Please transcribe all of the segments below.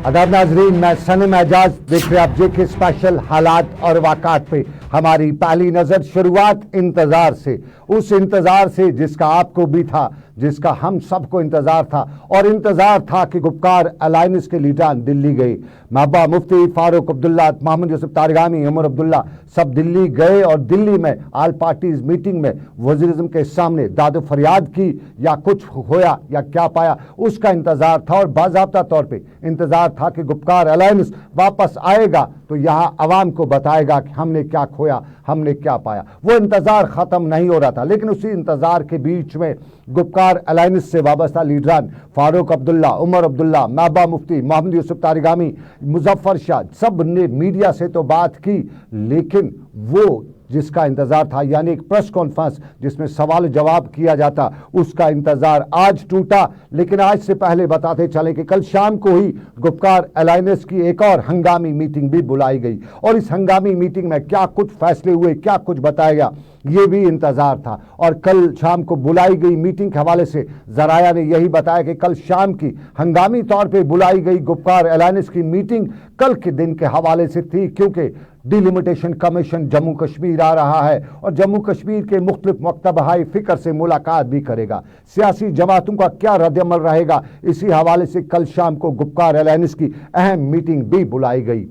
अगर नाजरीन, मैं सनम एजाज देख रहे आप जेके स्पेशल हालात और वाक़ात पे। हमारी पहली नजर शुरुआत इंतजार से, उस इंतजार से जिसका आपको भी था, जिसका हम सबको इंतजार था, और इंतजार था कि गुपकार अलायंस के लीडरान दिल्ली गए। महबूबा मुफ्ती, फारूक अब्दुल्ला, मोहम्मद यूसुफ तारिगामी, उमर अब्दुल्ला सब दिल्ली गए और दिल्ली में आल पार्टीज मीटिंग में वज़ीर-ए-आज़म के सामने दाद फरियाद की या कुछ होया या क्या पाया, उसका इंतजार था। और बाज़ाब्ता तौर पे इंतजार था कि गुपकार अलायंस वापस आएगा तो यहाँ अवाम को बताएगा कि हमने क्या खोया, हमने क्या पाया। वो इंतजार ख़त्म नहीं हो रहा था, लेकिन उसी इंतजार के बीच में गुपकार अलायंस से वाबस्ता लीडरान फारूक अब्दुल्ला, उमर अब्दुल्ला, महबूबा मुफ्ती, मोहम्मद यूसुफ तारिगामी, मुजफ्फर शाह, सब ने मीडिया से तो बात की, लेकिन वो जिसका इंतजार था, यानी एक प्रेस कॉन्फ्रेंस जिसमें सवाल जवाब किया जाता, उसका इंतजार आज टूटा। लेकिन आज से पहले बताते चले कि कल शाम को ही गुपकार अलायंस की एक और हंगामी मीटिंग भी बुलाई गई, और इस हंगामी मीटिंग में क्या कुछ फैसले हुए, क्या कुछ बताया गया, ये भी इंतजार था। और कल शाम को बुलाई गई मीटिंग के हवाले से जराया ने यही बताया कि कल शाम की हंगामी तौर पे बुलाई गई गुपकार अलायंस की मीटिंग कल के दिन के हवाले से थी, क्योंकि डिलिमिटेशन कमीशन जम्मू कश्मीर आ रहा है और जम्मू कश्मीर के मुख्तलिफ मकतब-ए फ़िक्र से मुलाकात भी करेगा। सियासी जमातों का क्या रद्द-ए-अमल रहेगा, इसी हवाले से कल शाम को गुपकार अलायंस की अहम मीटिंग भी बुलाई गई।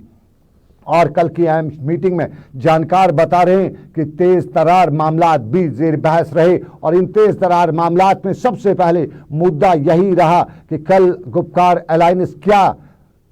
और कल की अहम मीटिंग में जानकार बता रहे हैं कि तेज तरार मामलात भी ज़ेर बहस रहे, और इन तेज तरार मामलात में सबसे पहले मुद्दा यही रहा कि कल गुपकार अलायंस क्या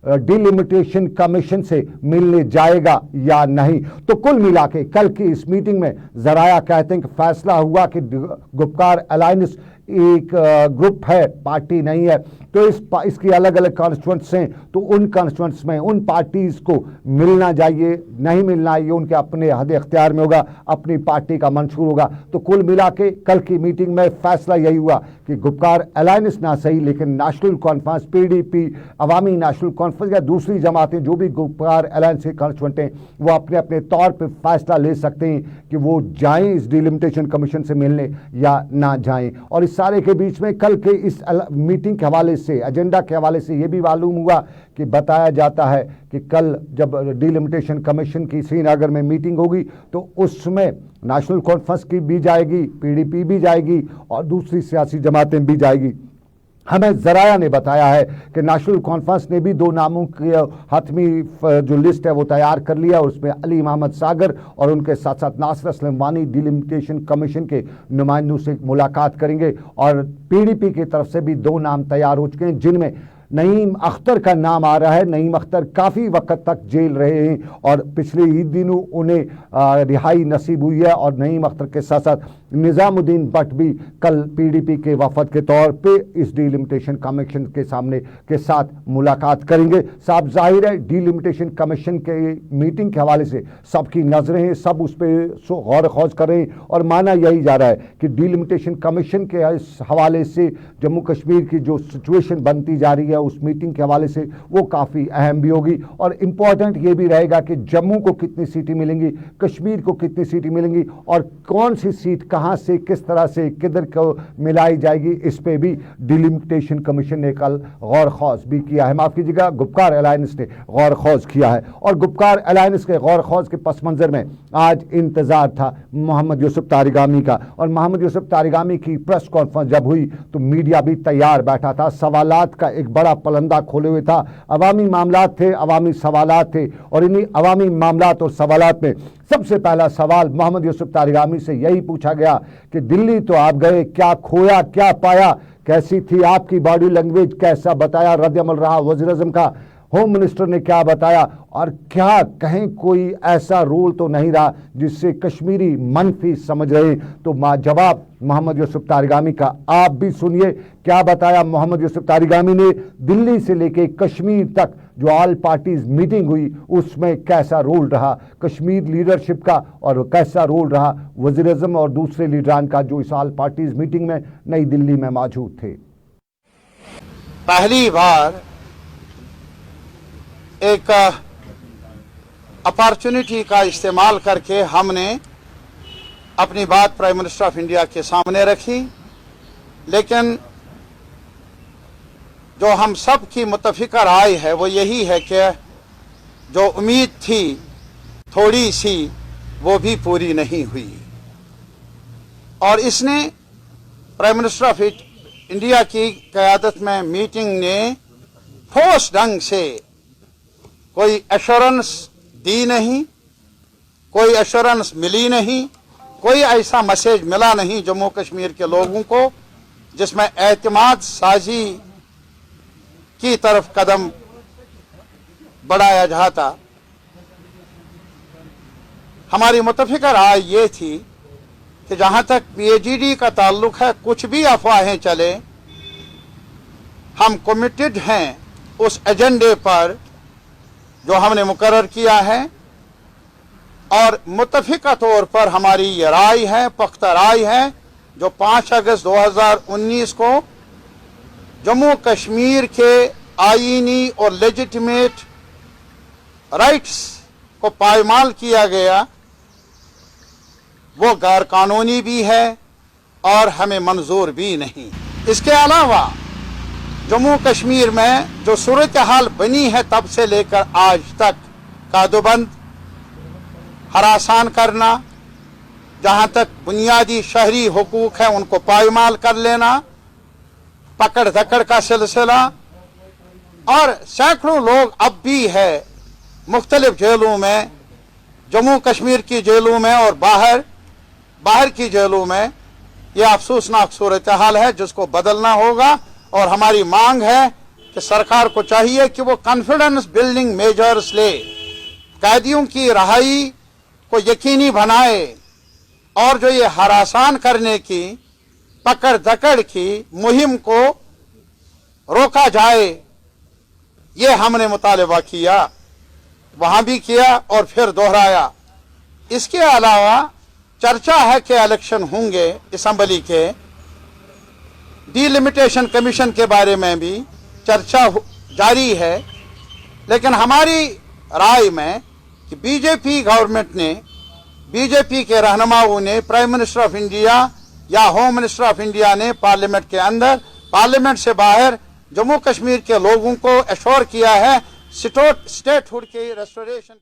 डिलिमिटेशन कमीशन से मिलने जाएगा या नहीं। तो कुल मिला के कल की इस मीटिंग में जराया कहते हैं कि फैसला हुआ कि गुपकार अलायंस एक ग्रुप है, पार्टी नहीं है, तो इसकी अलग अलग कॉन्स्टिट्यूएंट्स हैं, तो उन कॉन्स्टिट्यूएंट्स में उन पार्टीज को मिलना चाहिए, नहीं मिलना ये उनके अपने हद इख्तियार में होगा, अपनी पार्टी का मंशूर होगा। तो कुल मिला के कल की मीटिंग में फैसला यही हुआ कि गुपकार अलायंस ना सही, लेकिन नेशनल कॉन्फ्रेंस, PDP, अवामी नेशनल कॉन्फ्रेंस या दूसरी जमातें जो भी गुपकार अलायंस के कॉन्स्टिट्यूएंट हैं, वो अपने अपने तौर पर फैसला ले सकते हैं कि वो जाएँ इस डिलिमिटेशन कमीशन से मिलने या ना जाएँ। और इस सारे के बीच में कल के इस मीटिंग के हवाले से, एजेंडा के हवाले से ये भी मालूम हुआ कि बताया जाता है कि कल जब डिलिमिटेशन कमीशन की श्रीनगर में मीटिंग होगी तो उसमें नेशनल कॉन्फ्रेंस की भी जाएगी, PDP भी जाएगी और दूसरी सियासी जमातें भी जाएगी। हमें जराया ने बताया है कि नेशनल कॉन्फ्रेंस ने भी 2 नामों की हतमी जो लिस्ट है वो तैयार कर लिया, उसमें अली मोहम्मद सागर और उनके साथ साथ नासिर असलम वानी डिलिमिटेशन कमीशन के नुमाइंदों से मुलाकात करेंगे। और PDP की तरफ से भी 2 नाम तैयार हो चुके हैं, जिनमें नईम अख्तर का नाम आ रहा है। नईम अख्तर काफ़ी वक्त तक जेल रहे हैं और पिछले ही दिनों उन्हें रिहाई नसीब हुई है, और नईम अख्तर के साथ साथ निज़ामुद्दीन भट्ट भी कल PDP के वफद के तौर पे इस डिलिमिटेशन कमीशन के सामने के साथ मुलाकात करेंगे। साफ जाहिर है डिलिमिटेशन कमीशन के मीटिंग के हवाले से सबकी नज़रें हैं, सब उस पर गौर खौज कर रहे हैं, और माना यही जा रहा है कि डिलिमिटेशन कमीशन के इस हवाले से जम्मू कश्मीर की जो सिचुएशन बनती जा रही है उस मीटिंग के हवाले से वो काफ़ी अहम भी होगी। और इम्पॉर्टेंट ये भी रहेगा कि जम्मू को कितनी सीटें मिलेंगी, कश्मीर को कितनी सीटें मिलेंगी, और कौन सी सीट कहां से, किस तरह से, किधर को मिलाई जाएगी, इस पे भी डिलिमिटेशन कमीशन ने कल गौर खौज भी किया है। माफ़ कीजिएगा, गुपकार अलायंस ने गौर खौज किया है। और गुपकार अलायंस के गौर खौज के पस मंज़र में आज इंतज़ार था मोहम्मद यूसुफ तारिगामी का, और मोहम्मद यूसुफ तारिगामी की प्रेस कॉन्फ्रेंस जब हुई तो मीडिया भी तैयार बैठा था, सवालात का एक बड़ा पलंदा खोले हुए था। अवामी मामलात थे, अवामी सवालात थे, और इन्हीं अवामी मामलात और सवालात में सबसे पहला सवाल मोहम्मद यूसुफ तारिगामी से यही पूछा गया कि दिल्ली तो आप गए, क्या खोया, क्या पाया, कैसी थी आपकी बॉडी लैंग्वेज, कैसा बताया रद्द-ए-अमल रहा वज़ीर-ए-आज़म का, होम मिनिस्टर ने क्या बताया, और क्या कहीं कोई ऐसा रोल तो नहीं रहा जिससे कश्मीरी मनफी समझ रहे। तो जवाब मोहम्मद यूसुफ तारिगामी का आप भी सुनिए, क्या बताया मोहम्मद यूसुफ तारिगामी ने। दिल्ली से लेके कश्मीर तक जो ऑल पार्टीज मीटिंग हुई उसमें कैसा रोल रहा कश्मीर लीडरशिप का, और कैसा रोल रहा वज़ीर-ए-आज़म और दूसरे लीडरान का जो इस ऑल पार्टीज मीटिंग में नई दिल्ली में मौजूद थे। पहली बार एक अपॉर्चुनिटी का इस्तेमाल करके हमने अपनी बात प्राइम मिनिस्टर ऑफ इंडिया के सामने रखी, लेकिन जो हम सब की मुत्तफ़िक़ा राय है वो यही है कि जो उम्मीद थी थोड़ी सी वो भी पूरी नहीं हुई, और इसने प्राइम मिनिस्टर ऑफ इंडिया की क़यादत में मीटिंग ने ठोस ढंग से कोई एश्योरेंस दी नहीं, कोई एश्योरेंस मिली नहीं, कोई ऐसा मैसेज मिला नहीं जम्मू कश्मीर के लोगों को जिसमें एतमाद साजी की तरफ कदम बढ़ाया जाता। हमारी मुत्तफ़िक़ा राय ये थी कि जहाँ तक PAGD का ताल्लुक है, कुछ भी अफवाहें चले, हम कमिटेड हैं उस एजेंडे पर जो हमने मुकर्रर किया है, और मुत्तफ़िक़ा तौर पर हमारी ये राय है, पुख्ता राय है, जो 5 अगस्त 2019 को जम्मू कश्मीर के आईनी और लेजिटिमेट राइट्स को पायमाल किया गया, वो गैर कानूनी भी है और हमें मंजूर भी नहीं। इसके अलावा जम्मू कश्मीर में जो सूरत हाल बनी है तब से लेकर आज तक, कादोबंद, हरासान करना, जहाँ तक बुनियादी शहरी हुकूक है उनको पायमाल कर लेना, पकड़ धकड़ का सिलसिला, और सैकड़ों लोग अब भी है मुख्तलिफ जेलों में, जम्मू कश्मीर की जेलों में और बाहर की जेलों में। यह अफसोसनाक सूरत हाल है जिसको बदलना होगा, और हमारी मांग है कि सरकार को चाहिए कि वो कॉन्फिडेंस बिल्डिंग मेजर्स ले, कैदियों की रहाई को यकीनी बनाए, और जो ये हरासान करने की, पकड़ धकड़ की मुहिम को रोका जाए। ये हमने मुतालबा किया, वहां भी किया और फिर दोहराया। इसके अलावा चर्चा है कि इलेक्शन होंगे असम्बली के, डिलिमिटेशन कमीशन के बारे में भी चर्चा जारी है, लेकिन हमारी राय में कि बीजेपी गवर्नमेंट ने, बीजेपी के रहनुमाओं ने, प्राइम मिनिस्टर ऑफ इंडिया या होम मिनिस्टर ऑफ इंडिया ने पार्लियामेंट के अंदर, पार्लियामेंट से बाहर जम्मू कश्मीर के लोगों को एश्योर किया है स्टेटहुड के रेस्टोरेशन।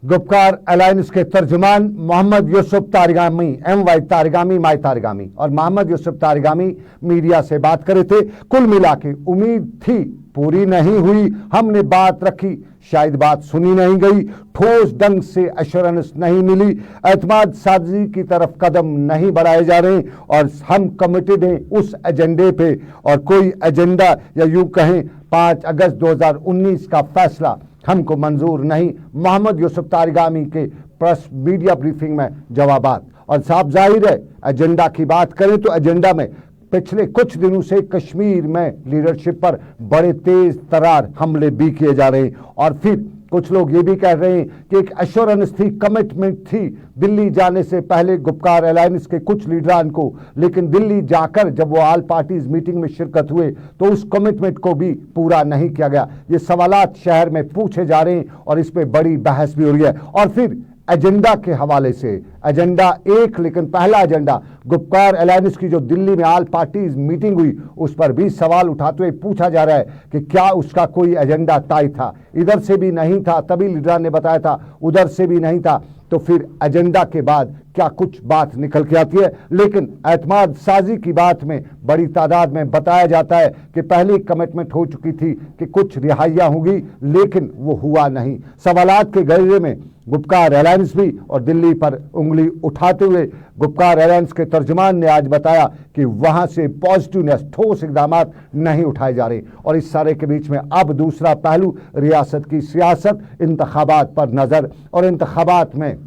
गुपकार अलायंस के तर्जुमान मोहम्मद यूसुफ तारिगामी, MY तारिगामी, माई तारिगामी, और मोहम्मद यूसुफ तारिगामी मीडिया से बात करे थे। कुल मिला के उम्मीद थी, पूरी नहीं हुई, हमने बात रखी, शायद बात सुनी नहीं गई, ठोस ढंग से एश्योरेंस नहीं मिली, एतमाद साजी की तरफ कदम नहीं बढ़ाए जा रहे, और हम कमिटेड हैं उस एजेंडे पे, और कोई एजेंडा या यूं कहें 5 अगस्त 2019 का फैसला हमको मंजूर नहीं। मोहम्मद यूसुफ तारिगामी के प्रेस मीडिया ब्रीफिंग में जवाबात, और साफ जाहिर है एजेंडा की बात करें तो एजेंडा में पिछले कुछ दिनों से कश्मीर में लीडरशिप पर बड़े तेज तरार हमले भी किए जा रहे हैं, और फिर कुछ लोग ये भी कह रहे हैं कि एक एश्योरेंस थी, कमिटमेंट थी दिल्ली जाने से पहले गुपकार अलायंस के कुछ लीडरान को, लेकिन दिल्ली जाकर जब वो ऑल पार्टीज मीटिंग में शिरकत हुए तो उस कमिटमेंट को भी पूरा नहीं किया गया। ये सवालात शहर में पूछे जा रहे हैं और इस पर बड़ी बहस भी हो रही है। और फिर एजेंडा के हवाले से, एजेंडा एक, लेकिन पहला एजेंडा गुपकार अलायंस की जो दिल्ली में ऑल पार्टीज मीटिंग हुई उस पर भी सवाल उठाते हुए पूछा जा रहा है कि क्या उसका कोई एजेंडा तय था। इधर से भी नहीं था, तभी लीडर ने बताया था, उधर से भी नहीं था, तो फिर एजेंडा के बाद क्या कुछ बात निकल के आती है। लेकिन एतमाद साजी की बात में बड़ी तादाद में बताया जाता है कि पहली कमिटमेंट हो चुकी थी कि कुछ रिहाइयाँ होंगी, लेकिन वो हुआ नहीं। सवालात के घेरे में गुपकार अलायंस भी और दिल्ली पर उंगली उठाते हुए गुपकार अलायंस के तर्जुमान ने आज बताया कि वहां से पॉजिटिवनेस, ठोस इकदाम नहीं उठाए जा रहे। और इस सारे के बीच में अब दूसरा पहलू रियासत की सियासत, इंतखाबात पर नजर, और इंतखाबात में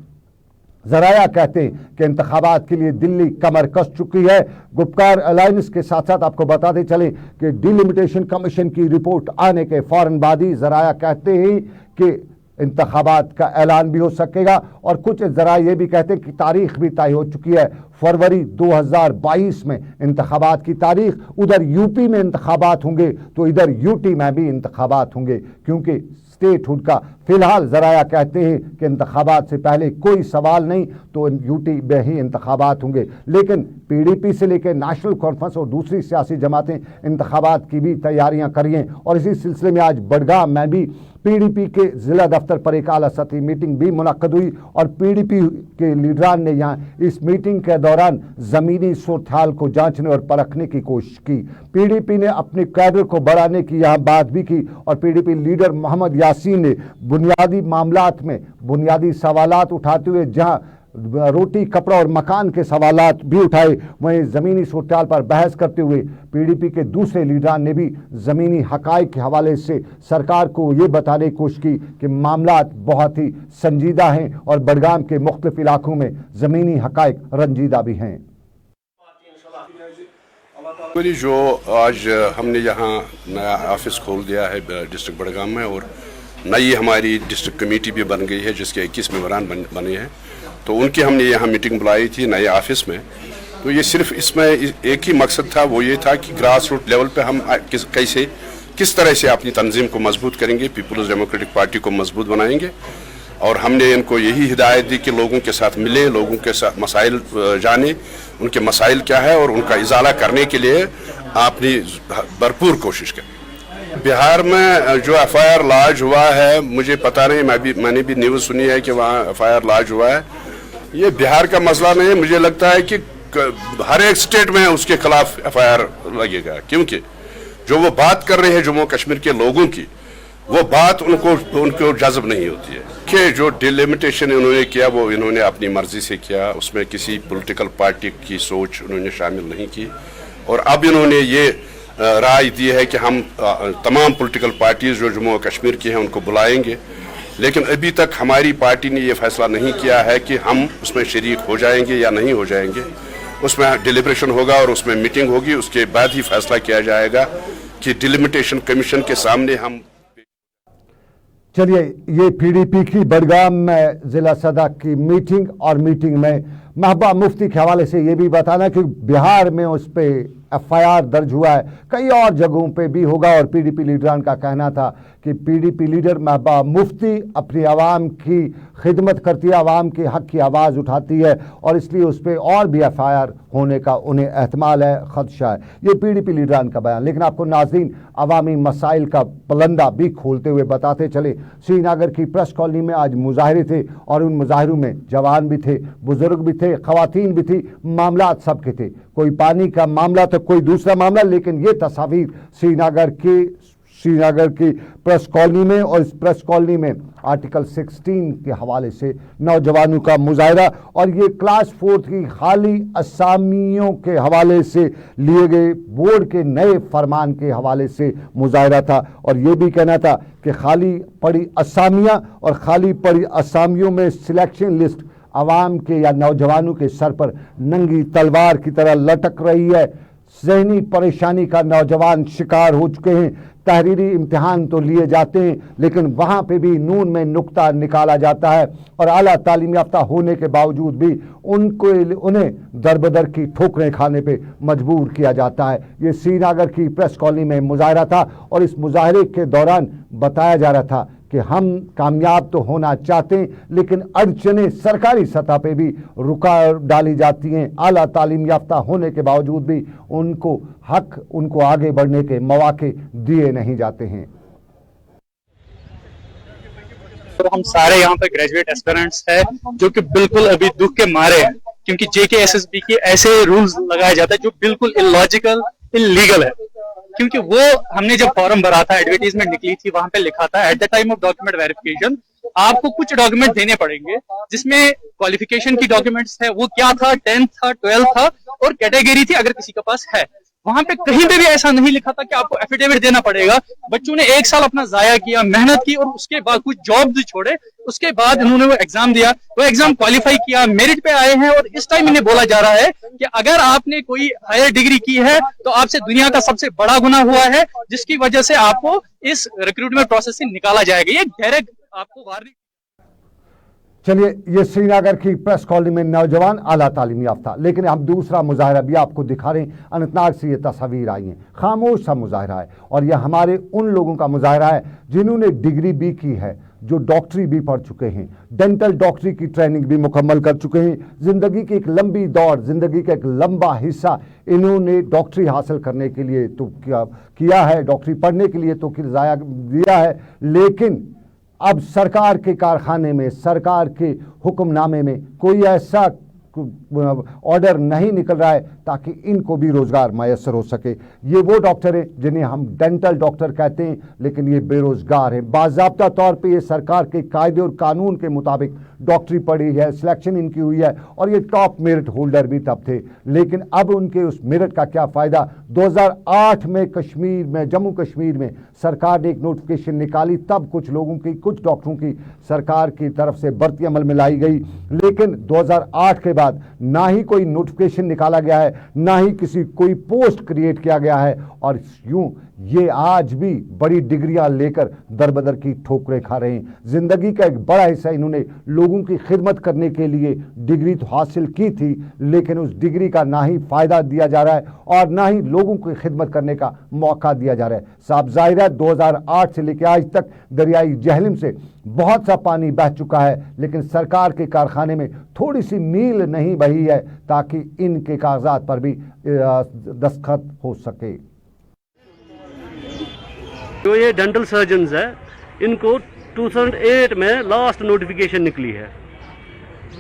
जराया कहते हैं कि इंतखाबात के लिए दिल्ली कमर कस चुकी है। गुपकार अलायंस के साथ साथ आपको बताते चले कि डिलिमिटेशन कमीशन की रिपोर्ट आने के फौरन बाद ही जराया कहते हैं कि इंतखाबात का ऐलान भी हो सकेगा, और कुछ जरा ये भी कहते हैं कि तारीख भी तय हो चुकी है, फरवरी 2022 में इंतखाबात की तारीख। उधर यूपी में इंतखाबात होंगे तो इधर यूटी में भी इंतखाबात होंगे, क्योंकि स्टेटहुड का फिलहाल ज़राया कहते हैं कि इंतखाबात से पहले कोई सवाल नहीं, तो यूटी में ही इंतखाबात होंगे। लेकिन पीडीपी से लेकर नेशनल कॉन्फ्रेंस और दूसरी सियासी जमातें इंतखाबात की भी तैयारियां कर रही हैं। और इसी सिलसिले में आज बडगाम में भी पीडीपी के ज़िला दफ्तर पर एक आला सतही मीटिंग भी मुनक्कद हुई और पीडीपी के लीडरान ने यहाँ इस मीटिंग के दौरान ज़मीनी सूरत-हाल को जांचने और परखने की कोशिश की। पीडीपी ने अपने कैडर को बढ़ाने की यहाँ बात भी की और पीडीपी लीडर मोहम्मद यासीन ने बुनियादी मामलात में बुनियादी सवालात उठाते हुए जहाँ रोटी कपड़ा और मकान के सवालात भी उठाए, वहीं ज़मीनी सूरत-हाल पर बहस करते हुए पीडीपी के दूसरे लीडरान ने भी ज़मीनी हक़ाइक़ के हवाले से सरकार को ये बताने की कोशिश की कि मामलात बहुत ही संजीदा हैं और बडगाम के मुख्तलिफ इलाकों में ज़मीनी हक़ाइक़ रंजीदा भी हैं। जो आज हमने यहाँ नया ऑफिस खोल दिया है डिस्ट्रिक्ट बडगाम में और नई हमारी डिस्ट्रिक्ट कमेटी भी बन गई है जिसके 21 मेंबरान बने हैं, तो उनकी हमने यहाँ मीटिंग बुलाई थी नए ऑफिस में। तो ये सिर्फ इसमें एक ही मकसद था, वो ये था कि ग्रास रूट लेवल पे हम किस तरह से अपनी तंजीम को मजबूत करेंगे, पीपल्स डेमोक्रेटिक पार्टी को मजबूत बनाएंगे। और हमने इनको यही हिदायत दी कि लोगों के साथ मिले, लोगों के साथ मसाइल जाने, उनके मसाइल क्या है और उनका इजाला करने के लिए अपनी भरपूर कोशिश करें। बिहार में जो FIR लॉन्च हुआ है, मुझे पता नहीं, मैंने भी न्यूज़ सुनी है कि वहाँ FIR लॉन्च हुआ है। ये बिहार का मसला नहीं है, मुझे लगता है कि हर एक स्टेट में उसके खिलाफ FIR लगेगा, क्योंकि जो वो बात कर रहे हैं जम्मू कश्मीर के लोगों की, वो बात उनको जज्ब नहीं होती है कि जो डिलिमिटेशन इन्होंने किया वो इन्होंने अपनी मर्जी से किया, उसमें किसी पॉलिटिकल पार्टी की सोच उन्होंने शामिल नहीं की। और अब इन्होंने ये राय दी है कि हम तमाम पॉलिटिकल पार्टीज जो जम्मू कश्मीर की हैं उनको बुलाएंगे, लेकिन अभी तक हमारी पार्टी ने ये फैसला नहीं किया है कि हम उसमें शरीक हो जाएंगे या नहीं हो जाएंगे। उसमें डिलिब्रेशन होगा और उसमें मीटिंग होगी, उसके बाद ही फैसला किया जाएगा कि डिलिमिटेशन कमीशन के सामने हम। चलिए, ये पीडीपी की बडगाम में ज़िला सदर की मीटिंग और मीटिंग में महबूबा मुफ्ती के हवाले से ये भी बताना कि बिहार में उस पर FIR दर्ज हुआ है, कई और जगहों पे भी होगा। और पीडीपी लीडरान का कहना था कि पीडीपी लीडर महबूबा मुफ्ती अपनी आवाम की खिदमत करती है, आवाम के हक़ की आवाज़ उठाती है और इसलिए उस पर और भी FIR होने का उन्हें एहतमाल है, ख़दशा है। ये पीडीपी लीडरान का बयान। लेकिन आपको नाज़रीन अवामी मसाइल का पलंदा भी खोलते हुए बताते चले, श्रीनगर की प्रेस कॉलोनी में आज मुजाहरे थे और उन मुजाहरों में जवान भी थे, बुजुर्ग भी थे, ख़वातीन भी थी, मामलात सबके थे। कोई पानी का मामला तो कोई दूसरा मामला, लेकिन ये तस्वीर श्रीनगर की प्रेस कॉलोनी में, और इस प्रेस कॉलोनी में आर्टिकल 16 के हवाले से नौजवानों का मुजाहरा और ये क्लास 4 की खाली असामियों के हवाले से लिए गए बोर्ड के नए फरमान के हवाले से मुजाहरा था। और ये भी कहना था कि खाली पड़ी असामियाँ और खाली पड़ी असामियों में सिलेक्शन लिस्ट आवाम के या नौजवानों के सर पर नंगी तलवार की तरह लटक रही है। ज़हनी परेशानी का नौजवान शिकार हो चुके हैं। तहरीरी इम्तिहान तो लिए जाते हैं, लेकिन वहाँ पे भी नून में नुक्ता निकाला जाता है और आला तालीम याफ्ता होने के बावजूद भी उन्हें दरबदर की ठोकरें खाने पे मजबूर किया जाता है। ये श्रीनगर की प्रेस कॉलोनी में मुजाहरा था और इस मुजाहरे के दौरान बताया जा रहा था कि हम कामयाब तो होना चाहते हैं, लेकिन अड़चनें सरकारी सतह पे भी रुका डाली जाती हैं। आला तालीम याफ्ता होने के बावजूद भी उनको हक, उनको आगे बढ़ने के मौके दिए नहीं जाते हैं। तो हम सारे यहाँ पे ग्रेजुएट एस्पिरेंट्स हैं जो कि बिल्कुल अभी दुख के मारे हैं, क्योंकि JKSSB के ऐसे रूल्स लगाए जाते हैं जो बिल्कुल इलॉजिकल, इलीगल है। क्योंकि वो हमने जब फॉर्म भरा था, एडवर्टीजमेंट निकली थी, वहां पे लिखा था at the time of document verification आपको कुछ डॉक्यूमेंट देने पड़ेंगे, जिसमें क्वालिफिकेशन की डॉक्यूमेंट्स है, वो क्या था, 10th था, 12th था और कैटेगरी थी अगर किसी के पास है। वहां पे कहीं पे भी ऐसा नहीं लिखा था कि आपको एफिडेविट देना पड़ेगा। बच्चों ने 1 साल अपना जाया किया, मेहनत की और उसके बाद कुछ जॉब भी छोड़े, उसके बाद उन्होंने वो एग्जाम दिया, वो एग्जाम क्वालिफाई किया, मेरिट पे आए हैं। और इस टाइम इन्हें बोला जा रहा है कि अगर आपने कोई हायर डिग्री की है तो आपसे दुनिया का सबसे बड़ा गुनाह हुआ है, जिसकी वजह से आपको इस रिक्रूटमेंट प्रोसेस से निकाला जाएगा। ये डायरेक्ट आपको वार्निंग। चलिए, ये श्रीनगर की प्रेस कॉलोनी में नौजवान आला तालीम याफ्ता, लेकिन हम दूसरा मुजाहरा भी आपको दिखा रहे हैं। अनंतनाग से ये तस्वीर आई हैं, खामोश सा मुजाहरा है और यह हमारे उन लोगों का मुजाहरा है जिन्होंने डिग्री भी की है, जो डॉक्टरी भी पढ़ चुके हैं, डेंटल डॉक्टरी की ट्रेनिंग भी मुकम्मल कर चुके हैं। ज़िंदगी की एक लंबी दौड़, ज़िंदगी का एक लंबा हिस्सा इन्होंने डॉक्टरी हासिल करने के लिए तो किया है, डॉक्टरी पढ़ने के लिए तो ज़ाया दिया है, लेकिन अब सरकार के कारखाने में, सरकार के हुक्मनामे में कोई ऐसा ऑर्डर नहीं निकल रहा है ताकि इनको भी रोज़गार मैसर हो सके। ये वो डॉक्टर हैं जिन्हें हम डेंटल डॉक्टर कहते हैं, लेकिन ये बेरोज़गार हैं। बाज़ाब्ता तौर पे ये सरकार के कायदे और कानून के मुताबिक डॉक्टरी पढ़ी है, सिलेक्शन इनकी हुई है और ये टॉप मेरिट होल्डर भी तब थे, लेकिन अब उनके उस मेरिट का क्या फ़ायदा। 2008 में कश्मीर में, जम्मू कश्मीर में सरकार ने एक नोटिफिकेशन निकाली, तब कुछ लोगों की, कुछ डॉक्टरों की सरकार की तरफ से भर्ती अमल में लाई गई, लेकिन 2008 के बाद ना ही कोई नोटिफिकेशन निकाला गया है, ना ही किसी कोई पोस्ट क्रिएट किया गया है, और यूं ये आज भी बड़ी डिग्रियां लेकर दरबदर की ठोकरें खा रहे हैं। जिंदगी का एक बड़ा हिस्सा इन्होंने लोगों की खिदमत करने के लिए डिग्री तो हासिल की थी, लेकिन उस डिग्री का ना ही फायदा दिया जा रहा है और ना ही लोगों की खिदमत करने का मौका दिया जा रहा है। साफ जाहिर है 2008 से लेकर आज तक दरियाई जहलम से बहुत सा पानी बह चुका है, लेकिन सरकार के कारखाने में थोड़ी सी मील नहीं बही है ताकि इनके कागजात पर भी दस्तखत हो सके। जो ये डेंटल सर्जन्स है, इनको 2008 में लास्ट नोटिफिकेशन निकली है,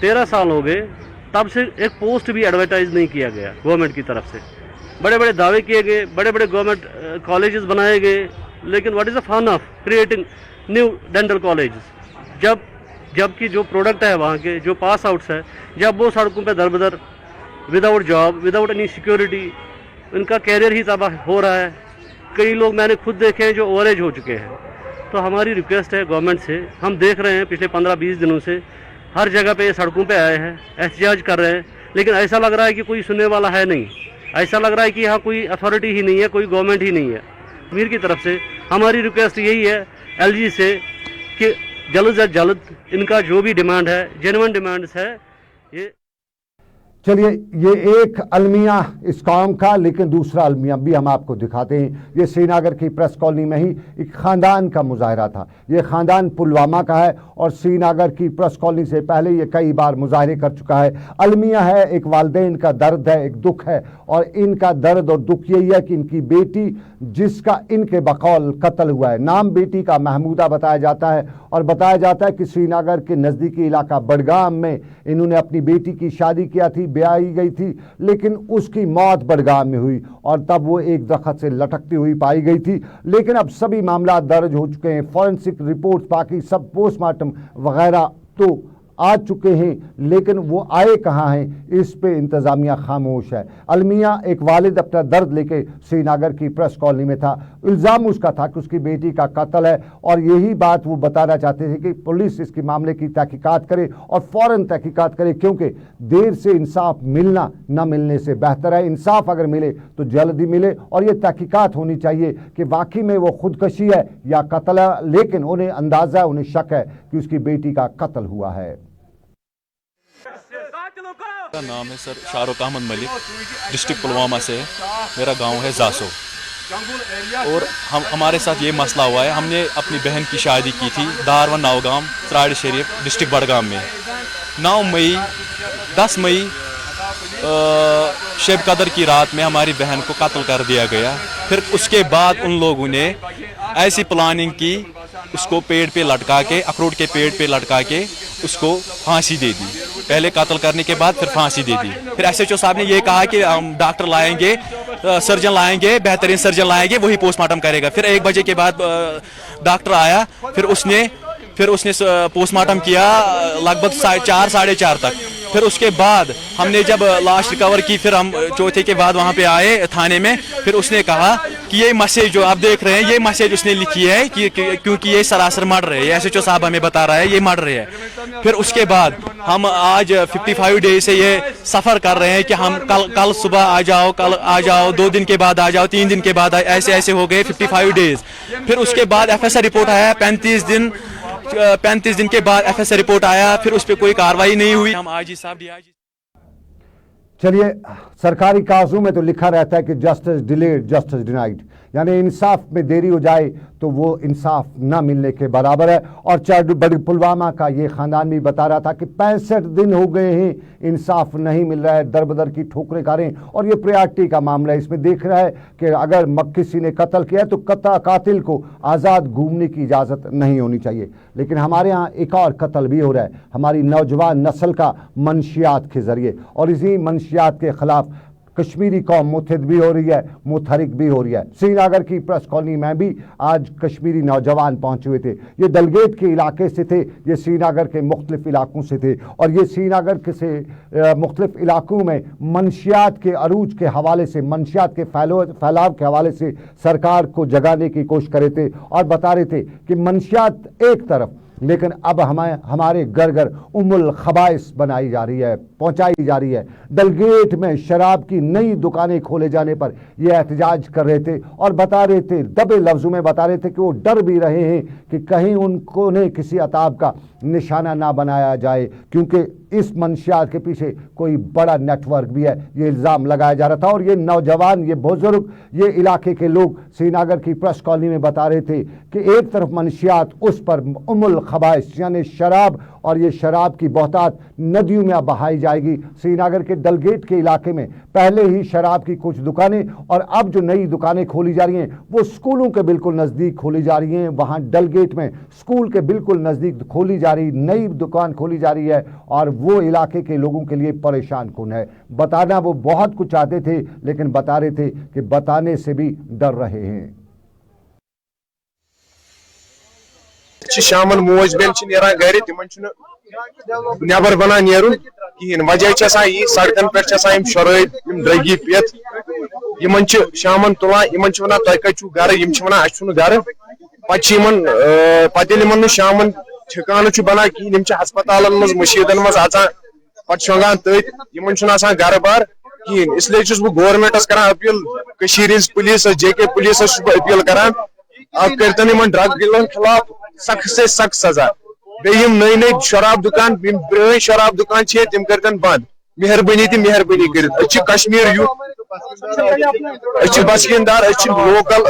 13 साल हो गए, तब से एक पोस्ट भी एडवर्टाइज नहीं किया गया गवर्नमेंट की तरफ से। बड़े बड़े दावे किए गए, बड़े बड़े गवर्नमेंट कॉलेजेस बनाए गए, लेकिन what is the fun of creating new dental colleges जबकि जो प्रोडक्ट है वहाँ के, जो पास आउट्स है, जब वो सड़कों पे दरबदर without job, without any security, उनका कैरियर ही तबाह हो रहा है। कई लोग मैंने खुद देखे हैं जो ओवर एज हो चुके हैं। तो हमारी रिक्वेस्ट है गवर्नमेंट से, हम देख रहे हैं पिछले 15-20 दिनों से हर जगह पे सड़कों पे आए हैं, एहतजाज कर रहे हैं, लेकिन ऐसा लग रहा है कि कोई सुनने वाला है नहीं। ऐसा लग रहा है कि यहाँ कोई अथॉरिटी ही नहीं है, कोई गवर्नमेंट ही नहीं है। कश्मीर की तरफ से हमारी रिक्वेस्ट यही है LG से कि जल्द से जल्द इनका जो भी डिमांड है, जेन्युइन डिमांड्स है, ये चलिए, ये एक अलमिया इस काम का, लेकिन दूसरा अलमिया भी हम आपको दिखाते हैं। ये श्रीनगर की प्रेस कॉलोनी में ही एक ख़ानदान का मुजाहरा था। ये ख़ानदान पुलवामा का है और श्रीनगर की प्रेस कॉलोनी से पहले ये कई बार मुजाहरे कर चुका है। अलमिया है, एक वालिदैन का दर्द है, एक दुख है, और इनका दर्द और दुख यही है कि इनकी बेटी, जिसका इनके बकौल कत्ल हुआ है, नाम बेटी का महमूदा बताया जाता है, और बताया जाता है कि श्रीनगर के नज़दीकी इलाका बडगाम में इन्होंने अपनी बेटी की शादी किया थी, ब्याही गई थी, लेकिन उसकी मौत बडगाम में हुई और तब वो एक दरख्त से लटकती हुई पाई गई थी। लेकिन अब सभी मामला दर्ज हो चुके हैं, फॉरेंसिक रिपोर्ट, बाकी सब पोस्टमार्टम वगैरह तो आ चुके हैं, लेकिन वो आए कहाँ हैं, इस पे इंतज़ामिया खामोश है। अलमिया एक वालिद अपना दर्द लेके श्रीनगर की प्रेस कॉलोनी में था। इल्ज़ाम उसका था कि उसकी बेटी का कत्ल है, और यही बात वो बताना चाहते थे कि पुलिस इसके मामले की तहकीकात करे और फ़ौरन तहकीकात करे, क्योंकि देर से इंसाफ मिलना न मिलने से बेहतर है। इंसाफ अगर मिले तो जल्दी मिले, और ये तहकीकात होनी चाहिए कि वाकई में वो खुदकशी है या कत्ल है, लेकिन उन्हें अंदाज़ा, उन्हें शक है कि उसकी बेटी का कत्ल हुआ है। मेरा नाम है सर शाहरुख अहमद मलिक, डिस्ट्रिक्ट पुलवामा से है। मेरा गांव है जासो, और हमारे साथ ये मसला हुआ है। हमने अपनी बहन की शादी की थी दारवन नौगाम, त्राड़ शरीफ, डिस्ट्रिक्ट बडगाम में। 10 मई शब कदर की रात में हमारी बहन को कत्ल कर दिया गया। फिर उसके बाद उन लोगों ने ऐसी प्लानिंग की, उसको पेड़ पे लटका के, अखरोट के पेड़ पे लटका के उसको फांसी दे दी। पहले कत्ल करने के बाद फिर फांसी दे दी। फिर SHO साहब ने ये कहा कि हम डॉक्टर लाएंगे, सर्जन लाएंगे, बेहतरीन सर्जन लाएंगे, वही पोस्टमार्टम करेगा। फिर 1 बजे के बाद डॉक्टर आया, फिर उसने पोस्टमार्टम किया लगभग 4 साढ़े 4 तक। फिर उसके बाद हमने जब लाश रिकवर की, फिर हम चौथे के बाद वहाँ पे आए थाने में। फिर उसने कहा कि ये मैसेज जो आप देख रहे हैं, ये मैसेज उसने लिखी है कि क्योंकि ये सरासर मर्डर है। ये SHO साहब हमें बता रहा है ये मर्डर है। फिर उसके बाद हम आज 55 डेज से ये सफ़र कर रहे हैं कि हम कल सुबह आ जाओ, कल आ जाओ, 2 दिन के बाद आ जाओ, 3 दिन के बाद ऐसे हो गए 55 डेज। फिर उसके बाद FSR रिपोर्ट आया 35 दिन के बाद FSR रिपोर्ट आया, फिर उस पर कोई कार्रवाई नहीं हुई। हम IG साहब DIG। चलिए, सरकारी कागजों में तो लिखा रहता है कि जस्टिस डिलेड जस्टिस डिनाइड, यानी इंसाफ में देरी हो जाए तो वो इंसाफ ना मिलने के बराबर है। और बड़ी पुलवामा का ये ख़ानदान भी बता रहा था कि 65 दिन हो गए हैं, इंसाफ नहीं मिल रहा है, दर बदर की ठोकरें खा रहे हैं। और ये प्रायोरिटी का मामला है, इसमें देख रहा है कि अगर किसी ने कत्ल किया है तो कातिल को आज़ाद घूमने की इजाज़त नहीं होनी चाहिए। लेकिन हमारे यहाँ एक और कत्ल भी हो रहा है हमारी नौजवान नस्ल का मंशियात के ज़रिए, और इसी मंशियात के ख़िलाफ़ कश्मीरी कौम मुतहद भी हो रही है, मुतहरिक भी हो रही है। श्रीनगर की प्रेस कॉलोनी में भी आज कश्मीरी नौजवान पहुंचे हुए थे। ये दलगेट के इलाके से थे, ये श्रीनगर के मुख्तलिफ इलाकों से थे, और ये श्रीनगर के से मुख्तलिफ इलाकों में मंशियात के अरूज के हवाले से, मंशियात के फैलाव के हवाले से सरकार को जगाने की कोशिश कर रहे थे और बता रहे थे कि मंशियात एक तरफ, लेकिन अब हमारे घर घर उम्मुल खबाइस बनाई जा रही है, पहुंचाई जा रही है। डलगेट में शराब की नई दुकानें खोले जाने पर ये एहतजाज कर रहे थे और बता रहे थे, दबे लफ्ज़ों में बता रहे थे कि वो डर भी रहे हैं कि कहीं उनको ने किसी अताब का निशाना ना बनाया जाए, क्योंकि इस मंशियात के पीछे कोई बड़ा नेटवर्क भी है, ये इल्ज़ाम लगाया जा रहा था। और ये नौजवान, ये बुजुर्ग, ये इलाके के लोग श्रीनगर की प्रेस कॉलोनी में बता रहे थे कि एक तरफ मंशियात, उस पर उम्मुल खबाइस यानी शराब, और ये शराब की बहुतात नदियों में अब बहाई जाएगी। श्रीनगर के डलगेट के इलाके में पहले ही शराब की कुछ दुकानें, और अब जो नई दुकानें खोली जा रही हैं वो स्कूलों के बिल्कुल नज़दीक खोली जा रही हैं। वहाँ डलगेट में स्कूल के बिल्कुल नज़दीक खोली जा रही नई दुकान खोली जा रही है, और वो इलाके के लोगों के लिए परेशान कुन है। बताना वो बहुत कुछ चाहते थे, लेकिन बता रहे थे कि बताने से भी डर रहे हैं। शामन मोज बेन नेरान गर तिमन नबर बना नेरुन कहें। वजह यह सड़कन पे शराब ड्रगी पेत शामन तुलान इन वन तुम कू गर वन गर पे शामन ठिकान बना कहें हस्पताल मज मशीदन मज अचान पे शोंगान तथ गर बार कहें। इसलिए बह गवर्नमेंटस करान appeal, police JK police appeal करान कर ड्रग डीलर खिलाफ सख्त से सख्त सजा। बेम नई नई शराब दुकान, ब्रान शराब दुकान तम कर बंद। मेहरबानी तो मेहरबानी कर कश्मीर यूथ बसिंदार लोकल।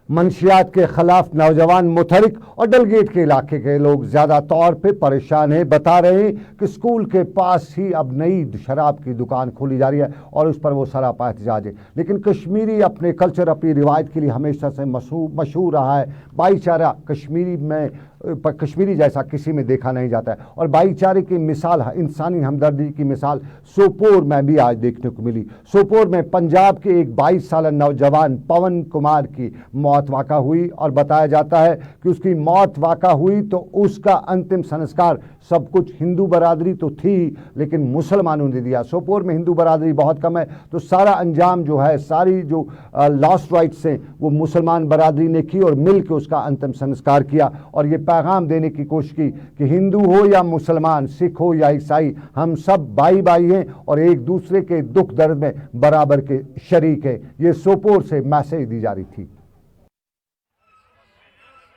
मंशियात के खिलाफ नौजवान मुतहरिक और डलगेट के इलाके के लोग ज़्यादा तौर पे परेशान हैं। बता रहे हैं कि स्कूल के पास ही अब नई शराब की दुकान खोली जा रही है और उस पर वो सरापा एहतजाज है। लेकिन कश्मीरी अपने कल्चर, अपनी रिवायत के लिए हमेशा से मशहूर रहा है। भाईचारा कश्मीरी जैसा किसी में देखा नहीं जाता है, और भाईचारे की मिसाल, इंसानी हमदर्दी की मिसाल सोपोर में भी आज देखने को मिली। सोपोर में पंजाब के एक 22 साल नौजवान पवन कुमार की मौत वाक़ा हुई, और बताया जाता है कि उसकी मौत वाक़ा हुई तो उसका अंतिम संस्कार सब कुछ हिंदू बरादरी तो थी, लेकिन मुसलमानों ने दिया। सोपोर में हिंदू बरादरी बहुत कम है, तो सारा अंजाम जो है, सारी जो लास्ट राइट्स हैं वो मुसलमान बरादरी ने की और मिल के उसका अंतिम संस्कार किया, और ये पैगाम देने की कोशिश की कि हिंदू हो या मुसलमान, सिख हो या ईसाई, हम सब भाई भाई हैं और एक दूसरे के दुख दर्द में बराबर के शरीक हैं। ये सोपोर से मैसेज दी जा रही थी।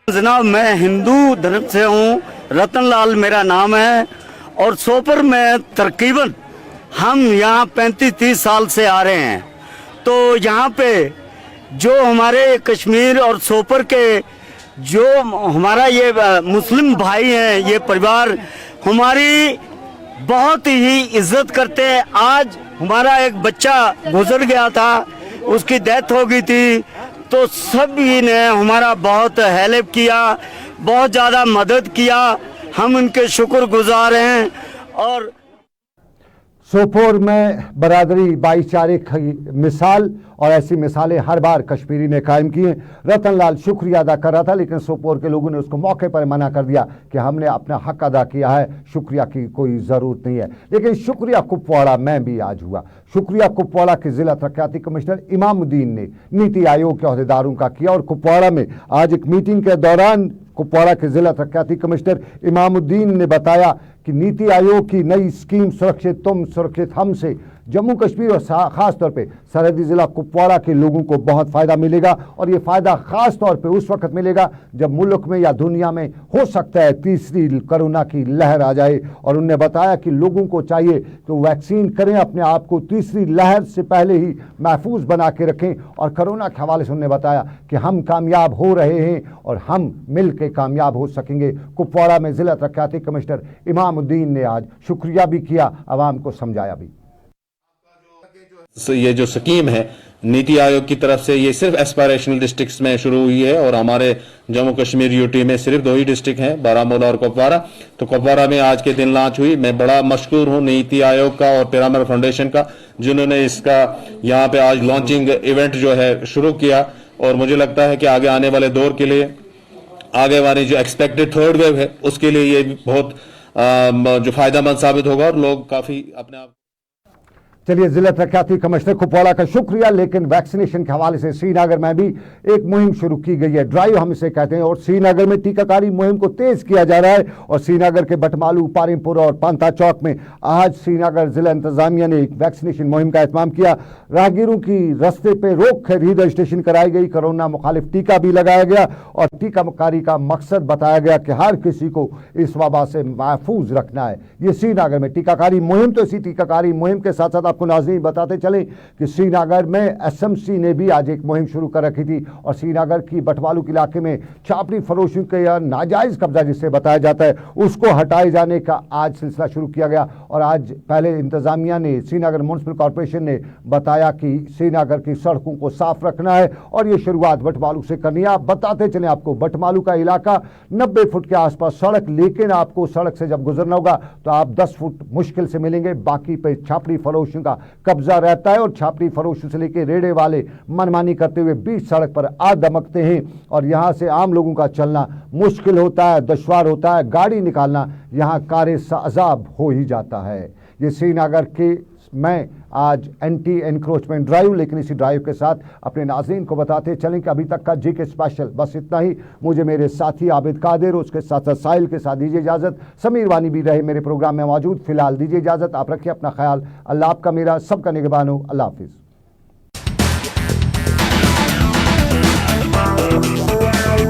जनाब, मैं हिंदू धर्म से हूँ, रतनलाल मेरा नाम है, और सोपोर में तकरीबन हम यहाँ 35-30 साल से आ रहे हैं। तो यहाँ पे जो हमारे कश्मीर और सोपोर के जो हमारा ये मुस्लिम भाई हैं, ये परिवार हमारी बहुत ही इज्जत करते हैं। आज हमारा एक बच्चा गुजर गया था, उसकी डेथ हो गई थी, तो सभी ने हमारा बहुत हेल्प किया, बहुत ज़्यादा मदद किया, हम उनके शुक्रगुजार हैं। और सोपोर में बरादरी भाईचारे की मिसाल, और ऐसी मिसालें हर बार कश्मीरी ने कायम की हैं। रतनलाल शुक्रिया अदा कर रहा था, लेकिन सोपोर के लोगों ने उसको मौके पर मना कर दिया कि हमने अपना हक अदा किया है, शुक्रिया की कोई ज़रूरत नहीं है। लेकिन शुक्रिया कुपवाड़ा में भी आज हुआ। शुक्रिया कुपवाड़ा के ज़िला तरक्याती कमिश्नर इमामुद्दीन ने नीति आयोग के अहदेदारों का किया, और कुपवाड़ा में आज एक मीटिंग के दौरान कुपवाड़ा के ज़िला तरक्याती कमिश्नर इमामुद्दीन ने बताया कि नीति आयोग की नई स्कीम सुरक्षित तुम सुरक्षित हम से जम्मू कश्मीर और ख़ास तौर पे सरहदी ज़िला कुपवाड़ा के लोगों को बहुत फ़ायदा मिलेगा। और ये फ़ायदा ख़ास तौर पे उस वक्त मिलेगा जब मुल्क में या दुनिया में हो सकता है तीसरी कोरोना की लहर आ जाए। और उन्होंने बताया कि लोगों को चाहिए कि वो वैक्सीन करें, अपने आप को तीसरी लहर से पहले ही महफूज बना के रखें। और कोरोना के हवाले से उन्होंने बताया कि हम कामयाब हो रहे हैं और हम मिल के कामयाब हो सकेंगे। कुपवाड़ा में ज़िला तरक्याती कमिश्नर इमामुद्दीन ने आज शुक्रिया भी किया, आवाम को समझाया भी। ये जो स्कीम है नीति आयोग की तरफ से, ये सिर्फ एस्पायरेशनल डिस्ट्रिक्ट्स में शुरू हुई है और हमारे जम्मू कश्मीर यूटी में सिर्फ 2 ही डिस्ट्रिक्ट हैं, बारामूला और कुपवाड़ा। तो कुपवाड़ा में आज के दिन लॉन्च हुई। मैं बड़ा मशकूर हूँ नीति आयोग का और पिरामिड फाउंडेशन का, जिन्होंने इसका यहाँ पे आज लॉन्चिंग इवेंट जो है शुरू किया। और मुझे लगता है कि आगे आने वाले दौर के लिए, आगे वाली जो एक्सपेक्टेड थर्ड वेव है उसके लिए ये बहुत जो फायदेमंद साबित होगा और लोग काफी अपने आप। चलिए, जिला तरक्याती कमिश्नर कुपवाड़ा का शुक्रिया। लेकिन वैक्सीनेशन के हवाले से श्रीनगर में भी एक मुहिम शुरू की गई है, ड्राइव हम इसे कहते हैं। और श्रीनगर में टीकाकारी मुहिम को तेज किया जा रहा है। और श्रीनगर के बटमालू, पारिमपुर और पांता चौक में आज श्रीनगर जिला इंतजामिया ने एक वैक्सीनेशन मुहिम का एहतमाम किया। राहगीरों की रस्ते पे रोक खरीद रजिस्ट्रेशन कराई गई, कोरोना मुखालिफ टीका भी लगाया गया और टीकाकारी का मकसद बताया गया कि हर किसी को इस वबा से महफूज रखना है। ये श्रीनगर में टीकाकारी मुहिम। तो इसी टीकाकारी मुहिम के साथ साथ आपको नाज़रीन बताते चलें कि श्रीनगर में एसएमसी ने भी आज एक मुहिम शुरू कर रखी थी। और श्रीनगर की बटवालू के इलाके में छापड़ी फरोशियों के या नाजायज़ कब्जा जिसे बताया जाता है, उसको हटाए जाने का आज सिलसिला शुरू किया गया। और आज पहले इंतजामिया ने, श्रीनगर म्युनिसिपल कॉरपोरेशन ने बताया कि श्रीनगर की सड़कों को साफ रखना है और ये शुरुआत बटमालू से करनी है। आप बताते चलें आपको, बटमालू का इलाका 90 फुट के आसपास सड़क, लेकिन आपको सड़क से जब गुजरना होगा तो आप 10 फुट मुश्किल से मिलेंगे। बाकी पे छापड़ी फरोशियों का कब्जा रहता है और छापड़ी फरोशों से लेकर रेड़े वाले मनमानी करते हुए बीच सड़क पर आ दमकते हैं। और यहाँ से आम लोगों का चलना मुश्किल होता है, दुश्वार होता है, गाड़ी निकालना यहाँ कारे अज़ाब हो ही जाता है। ये श्रीनगर के मैं आज एंटी एनक्रोचमेंट ड्राइव, लेकिन इसी ड्राइव के साथ अपने नाज़रीन को बताते चलें कि अभी तक का जी के स्पेशल बस इतना ही। मुझे मेरे साथी आबिद कादिर, उसके साथ साथ साहिल के साथ दीजिए इजाज़त। समीर वानी भी रहे मेरे प्रोग्राम में मौजूद। फिलहाल दीजिए इजाज़त। आप रखिए अपना ख्याल। अल्लाह आपका मेरा सबका निगहबान हो। अल्लाह हाफिज़।